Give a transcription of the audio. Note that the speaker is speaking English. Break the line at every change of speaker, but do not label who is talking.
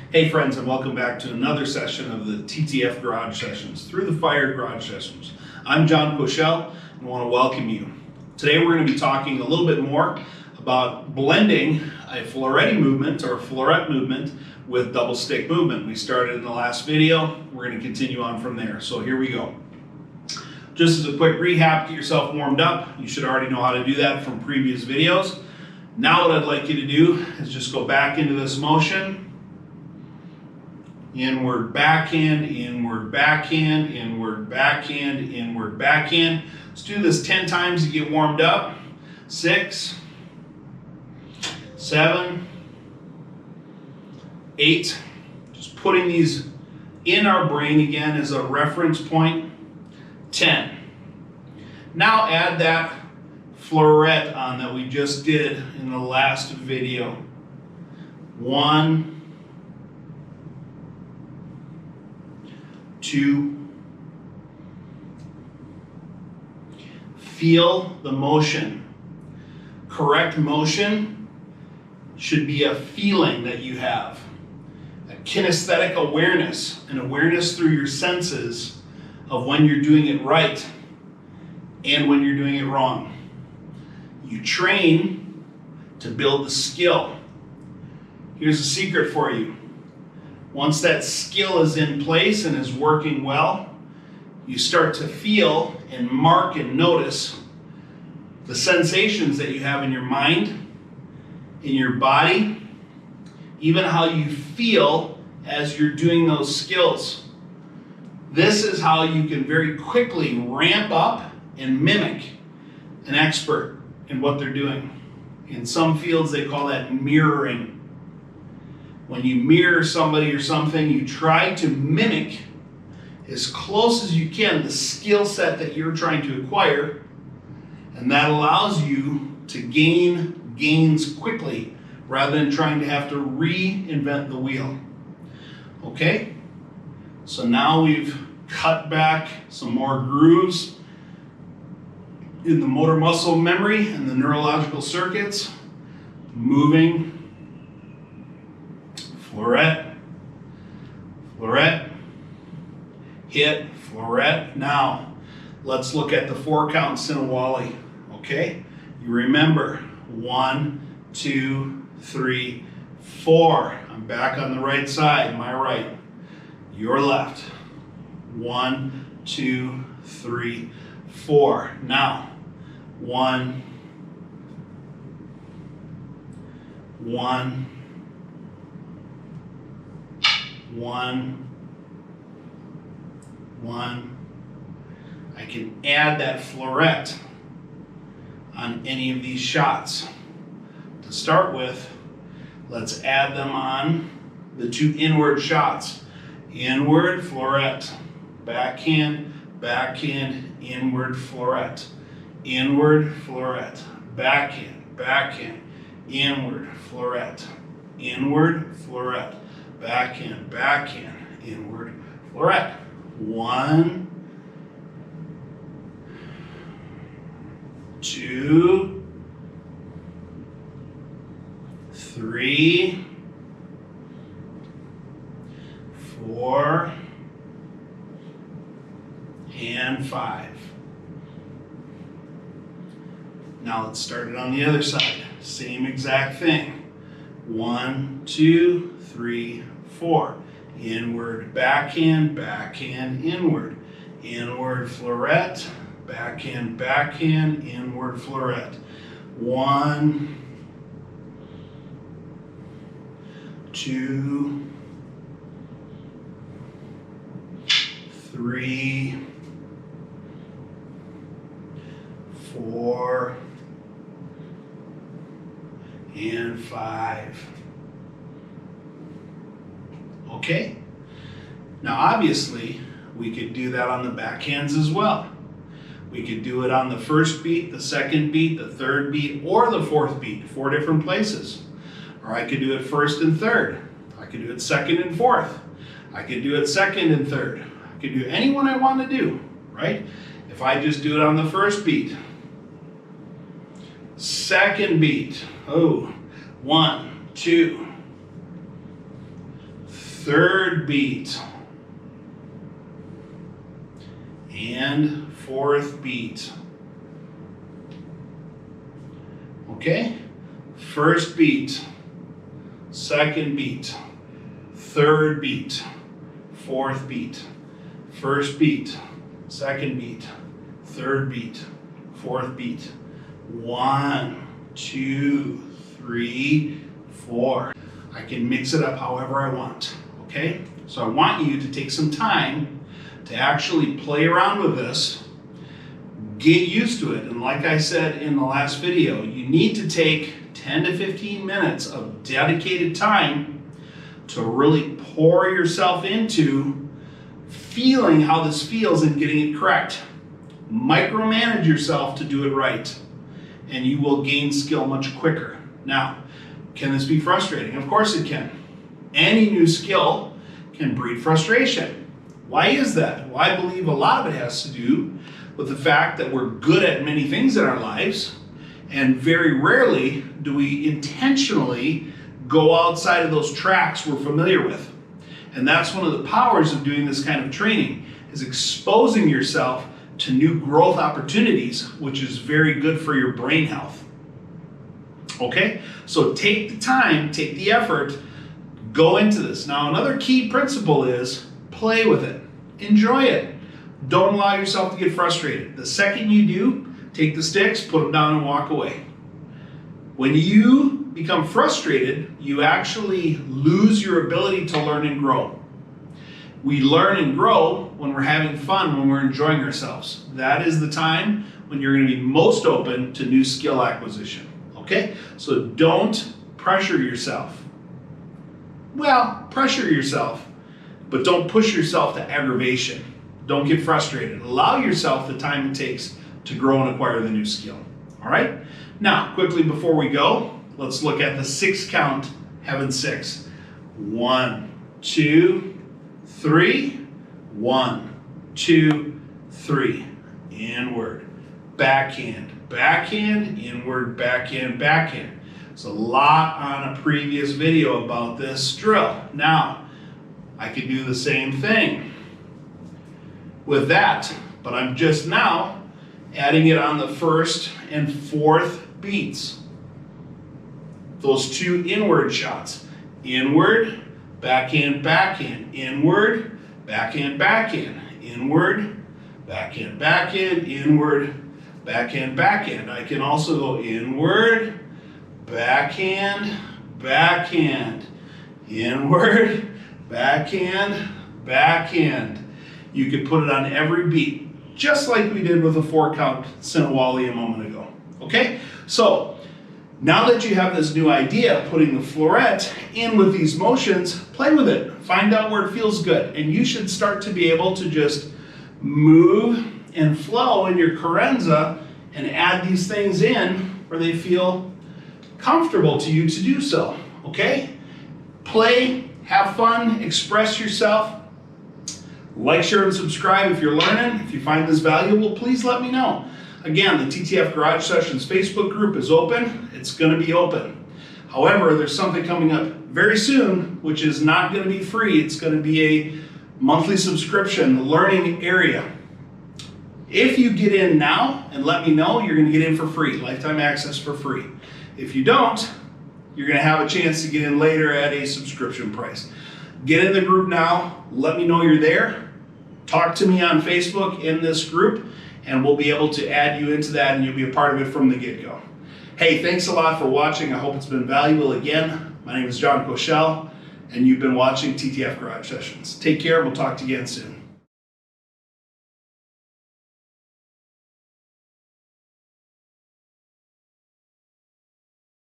Hey friends, and welcome back to another session of the TTF Garage Sessions, Thru The Fire Garage Sessions. I'm John Koeshall and I want to welcome you. Today we're going to be talking a little bit more about blending a Florete movement or Florete movement with double stick movement. We started in the last video, we're going to continue on from there. So here we go. Just as a quick recap, get yourself warmed up. You should already know how to do that from previous videos. Now what I'd like you to do is just go back into this motion. Inward, backhand, inward, backhand, inward, backhand, inward, backhand. Let's do this 10 times to get warmed up. 6, 7, 8. Just putting these in our brain again as a reference point. 10. Now add that Florete on that we just did in the last video. 1, 2. Feel the motion. Correct motion should be a feeling that you have. A kinesthetic awareness, an awareness through your senses of when you're doing it right and when you're doing it wrong. You train to build the skill. Here's a secret for you. Once that skill is in place and is working well, you start to feel and mark and notice the sensations that you have in your mind, in your body, even how you feel as you're doing those skills. This is how you can very quickly ramp up and mimic an expert in what they're doing. In some fields, they call that mirroring. When you mirror somebody or something, you try to mimic as close as you can the skill set that you're trying to acquire, and that allows you to gain gains quickly rather than trying to have to reinvent the wheel. Okay? So now we've cut back some more grooves in the motor muscle memory and the neurological circuits. Moving. Florete, Florete, hit, Florete. Now, let's look at the 4 count Sinawali, okay? You remember, 1, 2, 3, 4. I'm back on the right side, my right, your left. 1, 2, 3, 4. Now, 1, 1, 1, 1. I can add that Florete on any of these shots. To start with, let's add them on the 2 inward shots. Inward, Florete. Backhand, backhand, inward, Florete. Inward, Florete. Backhand, backhand, inward, Florete. Inward, Florete. Backhand, backhand, inward, Florete. 1, 2, 3, 4, and 5. Now let's start it on the other side. Same exact thing. 1, 2, 3, 4. Inward, backhand, backhand, inward. Inward, Florete. Backhand, backhand, inward, Florete. 1, 2, 3, 4, and 5. Okay? Now obviously, we could do that on the backhands as well. We could do it on the first beat, the second beat, the third beat, or the fourth beat, 4 different places. Or I could do it first and third. I could do it second and fourth. I could do it second and third. I could do any one I want to do, right? If I just do it on the first beat. Second beat. Oh, 1, 2, third beat, and fourth beat. Okay? First beat, second beat, third beat, fourth beat, first beat, second beat, third beat, fourth beat. 1, 2, 3, 4. I can mix it up however I want, okay? So I want you to take some time to actually play around with this, get used to it, and like I said in the last video, you need to take 10 to 15 minutes of dedicated time to really pour yourself into feeling how this feels and getting it correct. Micromanage yourself to do it right, and you will gain skill much quicker. Now, can this be frustrating? Of course it can. Any new skill can breed frustration. Why is that? Well, I believe a lot of it has to do with the fact that we're good at many things in our lives, and very rarely do we intentionally go outside of those tracks we're familiar with. And that's one of the powers of doing this kind of training, is exposing yourself to new growth opportunities, which is very good for your brain health. Okay? So take the time, take the effort, go into this. Now, another key principle is play with it. Enjoy it. Don't allow yourself to get frustrated. The second you do, take the sticks, put them down, and walk away. When you become frustrated, you actually lose your ability to learn and grow. We learn and grow when we're having fun, when we're enjoying ourselves. That is the time when you're going to be most open to new skill acquisition. Okay? So don't pressure yourself. Well, pressure yourself, but don't push yourself to aggravation. Don't get frustrated. Allow yourself the time it takes to grow and acquire the new skill. All right? Now, quickly before we go, let's look at the 6 count, heaven 6. 1, 2, 3. 1, 2, 3. Inward, backhand, backhand, inward, backhand, backhand. It's a lot on a previous video about this drill. Now, I could do the same thing with that, but I'm just now adding it on the first and fourth beats. Those 2 inward shots. Inward, backhand, backhand. Inward, backhand, backhand. Inward, backhand, backhand. Inward, backhand, backhand. I can also go inward, backhand, backhand. Inward, backhand, backhand. You could put it on every beat, just like we did with the 4 count Sinawali a moment ago. Okay? So, now that you have this new idea of putting the Florete in with these motions, play with it. Find out where it feels good. And you should start to be able to just move and flow in your carenza and add these things in where they feel comfortable to you to do so. Okay? Play, have fun, express yourself. Like, share, and subscribe if you're learning. If you find this valuable, please let me know. Again, the TTF Garage Sessions Facebook group is open. It's going to be open. However, there's something coming up very soon, which is not going to be free. It's going to be a monthly subscription learning area. If you get in now and let me know, you're going to get in for free, lifetime access for free. If you don't, you're going to have a chance to get in later at a subscription price. Get in the group now. Let me know you're there. Talk to me on Facebook in this group, and we'll be able to add you into that, and you'll be a part of it from the get-go. Hey, thanks a lot for watching. I hope it's been valuable. Again, my name is Koeshall, and you've been watching TTF Garage Sessions. Take care. We'll talk to you again soon.